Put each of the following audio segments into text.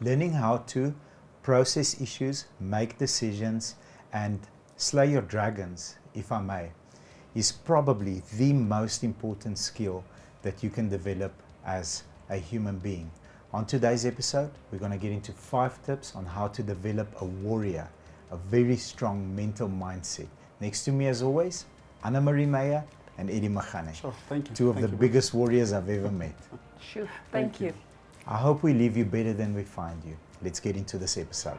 Learning how to process issues, make decisions, and slay your dragons, if I may, is probably the most important skill that you can develop as a human being. On today's episode, we're going to get into 5 tips on how to develop a warrior, a very strong mental mindset. Next to me, as always, Anna Marie Meyer and Eddie Magane. Sure, thank you. Two of the biggest warriors I've ever met. Sure, thank you. I hope we leave you better than we find you. Let's get into this episode.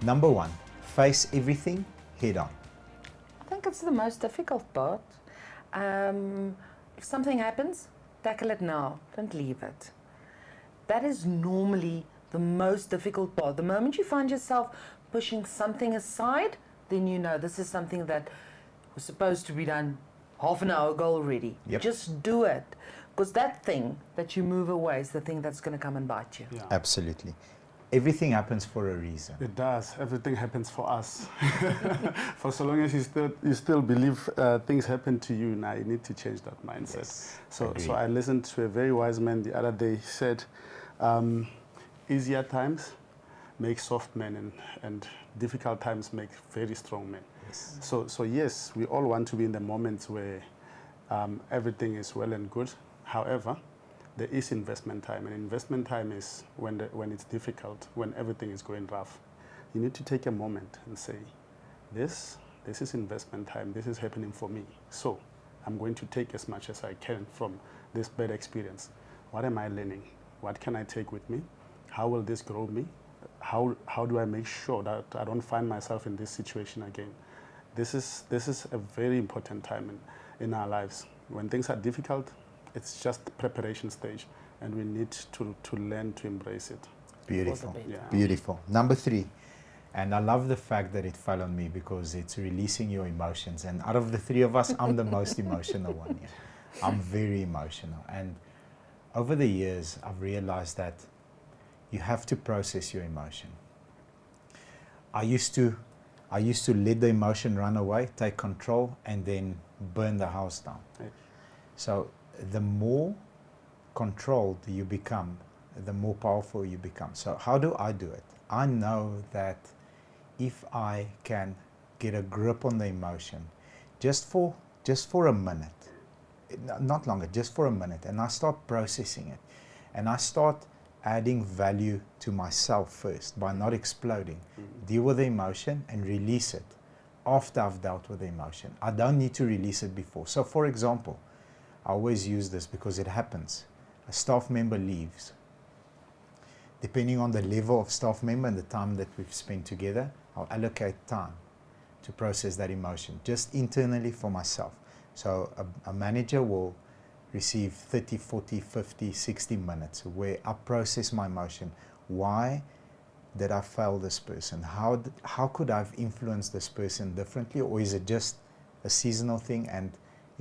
Number 1, face everything head on. I think it's the most difficult part. If something happens, tackle it now, don't leave it. That is normally the most difficult part. The moment you find yourself pushing something aside, then you know this is something that was supposed to be done half an hour ago already. Yep. Just do it. Because that thing that you move away is the thing that's going to come and bite you. Yeah. Absolutely. Everything happens for a reason. It does. Everything happens for us. For so long as you still believe things happen to you, now you need to change that mindset. Yes, So agreed. I listened to a very wise man the other day. He said, easier times make soft men and difficult times make very strong men. Yes. So yes, we all want to be in the moments where everything is well and good. However, there is investment time, and investment time is when it's difficult, when everything is going rough. You need to take a moment and say, this is investment time, this is happening for me. So I'm going to take as much as I can from this bad experience. What am I learning? What can I take with me? How will this grow me? How do I make sure that I don't find myself in this situation again? This is a very important time in our lives. When things are difficult, it's just the preparation stage, and we need to learn to embrace it. Beautiful. Yeah. Beautiful. Number 3, and I love the fact that it fell on me because it's releasing your emotions. And out of the 3 of us, I'm the most emotional one here. I'm very emotional. And over the years, I've realized that you have to process your emotion. I used to let the emotion run away, take control, and then burn the house down. Right. So the more controlled you become, the more powerful you become. So how do I do it? I know that if I can get a grip on the emotion, just for a minute, not longer, just for a minute, and I start processing it, and I start adding value to myself first by not exploding. Deal with the emotion and release it after I've dealt with the emotion. I don't need to release it before. So for example, I always use this because it happens. A staff member leaves. Depending on the level of staff member and the time that we've spent together, I'll allocate time to process that emotion, just internally for myself. So a manager will receive 30, 40, 50, 60 minutes where I process my emotion. Why did I fail this person? How could I have influenced this person differently? Or is it just a seasonal thing and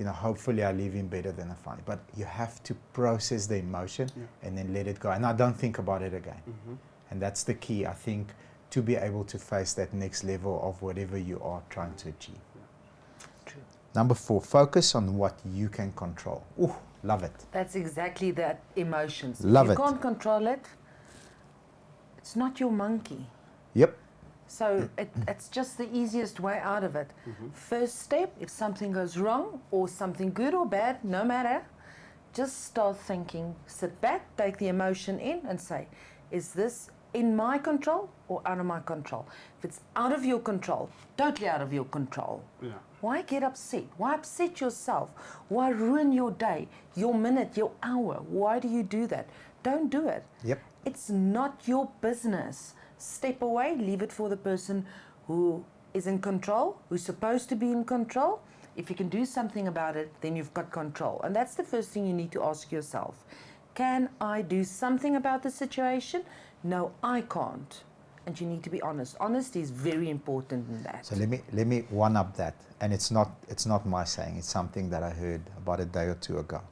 hopefully I leave him better than I find. But you have to process the emotion and then let it go. And I don't think about it again. Mm-hmm. And that's the key, I think, to be able to face that next level of whatever you are trying to achieve. True. Number 4, focus on what you can control. Ooh, love it. That's exactly that emotions. Love if it. you can't control it, it's not your monkey. Yep. So it's just the easiest way out of it. Mm-hmm. First step, if something goes wrong or something good or bad, no matter, just start thinking, sit back, take the emotion in and say, is this in my control or out of my control? If it's out of your control, totally out of your control, Yeah. why get upset? Why upset yourself? Why ruin your day, your minute, your hour? Why do you do that? Don't do it. Yep. It's not your business. Step away, leave it for the person who is in control, who's supposed to be in control. If you can do something about it, then you've got control. And that's the first thing you need to ask yourself. Can I do something about the situation? No, I can't. And you need to be honest. Honesty is very important in that. So let me one up that. And it's not my saying, it's something that I heard about a day or two ago.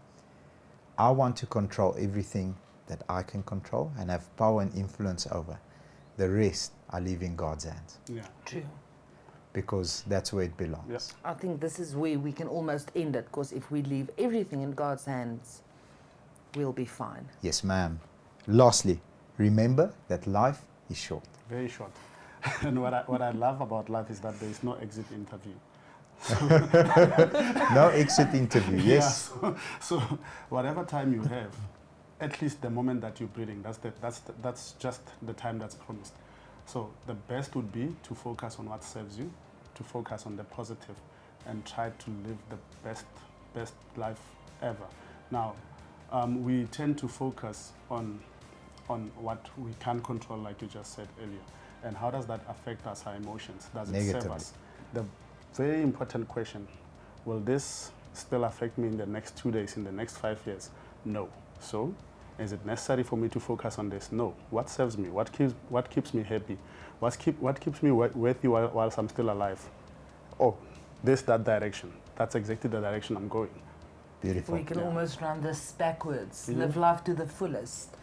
I want to control everything that I can control and have power and influence over. The rest I leave in God's hands. Yeah. True. because that's where it belongs. Yes. I think this is where we can almost end it, because if we leave everything in God's hands, we'll be fine. Yes, ma'am. Lastly, remember that life is short. Very short. And what I love about life is that there is no exit interview. No exit interview, yes. Yeah, so whatever time you have, at least the moment that you're breathing, that's just the time that's promised. So the best would be to focus on what serves you, to focus on the positive, and try to live the best life ever. Now, we tend to focus on what we can't control, like you just said earlier. And how does that affect us, our emotions? Does it serve Negatively. us? The very important question, will this still affect me in the next 2 days, in the next 5 years? No. So, is it necessary for me to focus on this? No. What serves me? What keeps me happy? What keeps me worthy whilst I'm still alive? Oh, that direction. That's exactly the direction I'm going. Beautiful. We can Yeah. almost run this backwards. Mhm. Live life to the fullest.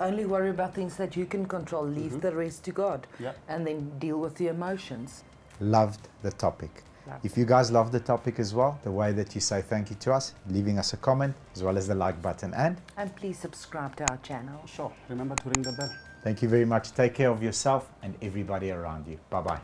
Only worry about things that you can control. Leave the rest to God. Yeah. And then deal with the emotions. Loved the topic. Loved If you guys love the topic as well, the way that you say thank you to us, leaving us a comment, as well as the like button, and And please subscribe to our channel. Sure. Remember to ring the bell. thank you very much. Take care of yourself and everybody around you. Bye-bye.